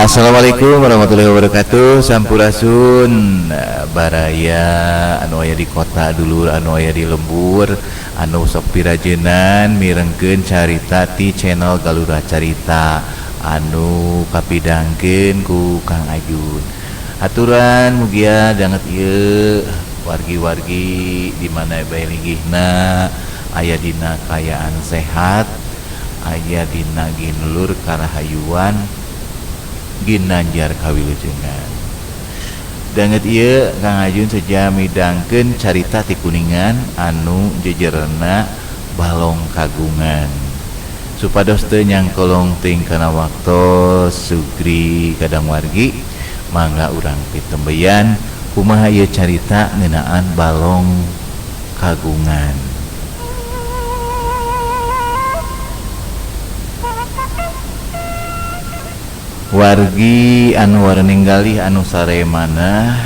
Assalamualaikum warahmatullahi wabarakatuh. Sampurasun baraya anu aya di kota dulur, anu aya di lembur, anu sok pirajeunnan mirengkeun carita ti channel Galura Carita anu kapidangkeun ku Kang Ajun. Aturan mugia danget ieu wargi-wargi di mana bae linggihna aya dina kayaan sehat, aya dina ginulur karahayuan, ginanjar kawilujengan. Danget ieu Kang Ajun saja midangkeun carita ti Kuningan anu jejerna Balong Kagungan. Supados teu nyangkolong ting kana waktos sugri kadang wargi, mangga urang pitembeyan kumaha ieu carita ngeunaan Balong Kagungan. Wargi anu wareninggalih anu saremana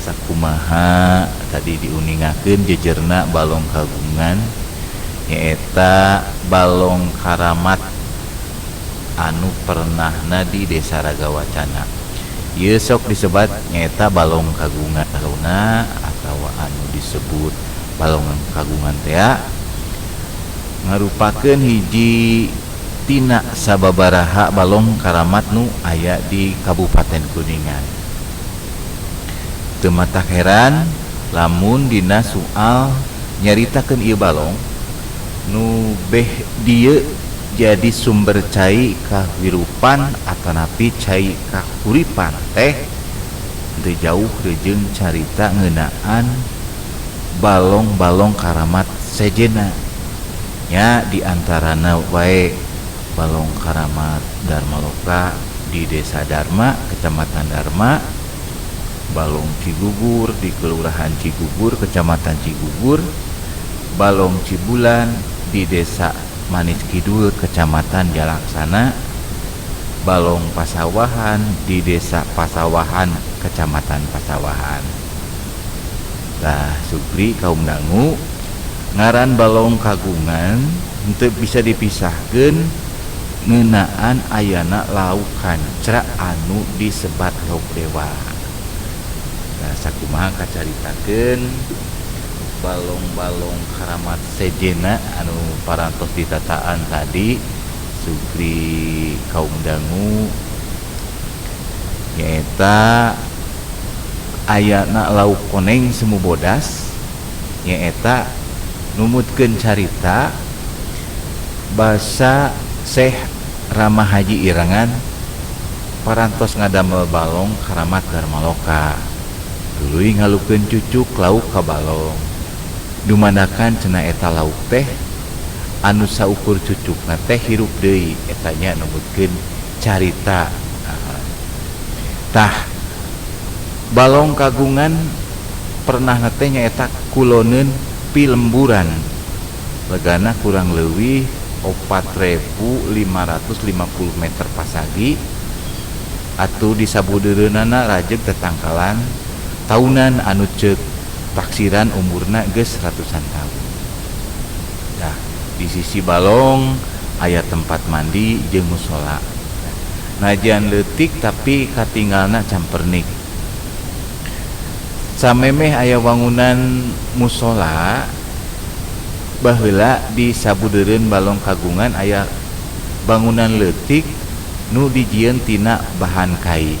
sakumaha tadi diuningakeun jejerna Balong Kagungan nyaeta balong karamat anu pernahna di Desa Ragawacana. Ieu sok disebat nyaeta Balong Kagungan atau anu disebut Balong Kagungan teh ngarupakeun hiji tina sababaraha balong karamat nu aya di Kabupaten Kuningan. Teu matak heran lamun dina soal nyaritakeun ieu balong nu beh dieu jadi sumber cai kahirupan atanapi cai kahuripan teh teu jauh jeung carita ngeunaan balong-balong karamat sejenna nya diantarana wae Balong Karamat Darmaloka di Desa Dharma, Kecamatan Dharma, Balong Cigugur di Kelurahan Cigugur, Kecamatan Cigugur, Balong Cibulan di Desa Manis Kidul, Kecamatan Jalaksana, Balong Pasawahan di Desa Pasawahan, Kecamatan Pasawahan. Tah sugri kaum dangu ngaran Balong Kagungan henteu bisa dipisahkeun ngeunaan ayana lauk kancra anu disebat lauk dewa. Nah, sakumaha kacaritakeun balong-balong karamat sejenna anu parantos ditataan tadi sugri kaum dangu nyaeta ayana lauk koneng semu bodas nyaeta numutkeun carita basa Syekh Rama Haji Irangan parantos ngadamel balong karamat Darmaloka. Tuluy ngalukeun cucuk lauk ka balong. Dumadakan cenah eta lauk teh anu saukur cucukna teh hirup deui eta nya numutkeun carita. Tah Balong Kagungan pernah teh nyaeta kuloneun Pilemburan. Legana kurang leuwih 4.550 meter pasagi atuh di sabudeureunana rajeg tetangkalan taunan anu ceuk taksiran umurna geus ratusan tahun. Nah, di sisi balong aya tempat mandi jeung musola. Najan leutik tapi katinggalna campernik. Samemeh aya wangunan musola baheula di sabudeureun Balong Kagungan aya bangunan leutik nu dijieun tina bahan kai.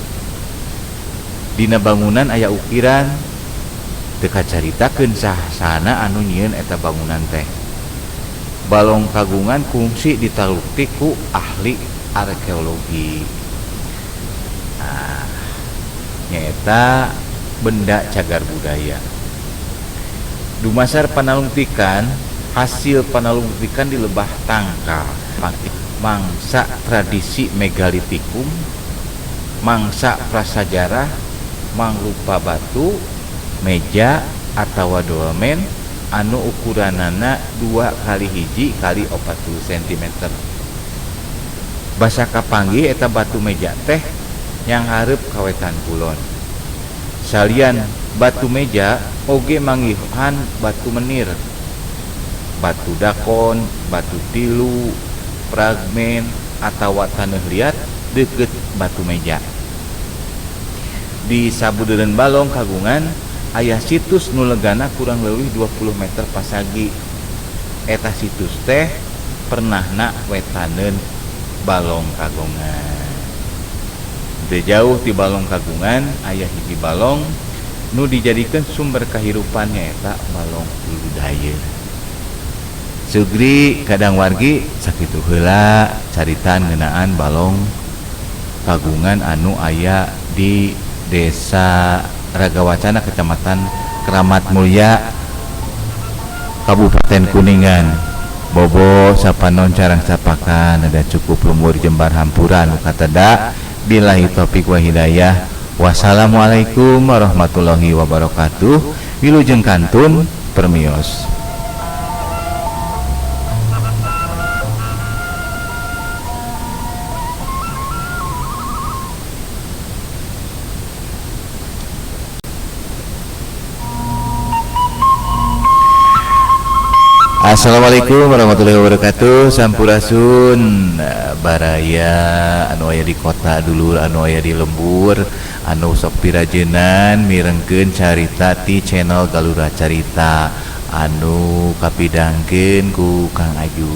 Dina bangunan aya ukiran teu kacaritakeun sahana anu nyieun eta bangunan teh. Balong Kagungan kungsi ditalukti ku ahli arkeologi. Nah, nyaeta benda cagar budaya. Dumasar panalungtikan hasil panalungtikan di Lebah Tangkal, mangsa tradisi megalitikum, mangsa prasajarah, mangrupa batu, meja atawa dolmen anu ukuranana 2x1 kali 40 cm. Basa kapanggih eta batu meja teh yang hareup kawetan kulon. Salian batu meja oge manggihan batu menir, batu dakon, batu tilu, fragmen atawa taneuh liat deukeut Batu Meja. Di sabudeureun Balong kagungan aya situs nu legana kurang leuwih 20 meter pasagi. Eta situs teh pernahna wetaneun Balong kagungan. Teu jauh ti Balong kagungan aya hiji balong nu dijadikeun sumber kahirupan nyaeta Balong Hulu Dayer. Sugri kadang wargi sakitu heula caritan ngeunaan Balong kagungan anu aya di Desa Ragawacana, Kecamatan Keramat Mulya, Kabupaten Kuningan. Bobo sapanon carang sapakan ada cukup lumur jembar hampura nu kateda. Billahi taufik wa hidayah. Wassalamualaikum warahmatullahi wabarakatuh. Wilujeng kantun permios. Assalamualaikum warahmatullahi wabarakatuh. Sampurasun baraya anu aya di kota dulur, anu aya di lembur, anu sok pirajeunnan mirengkeun carita ti channel Galura Carita anu kapidangkeun ku Kang Aju.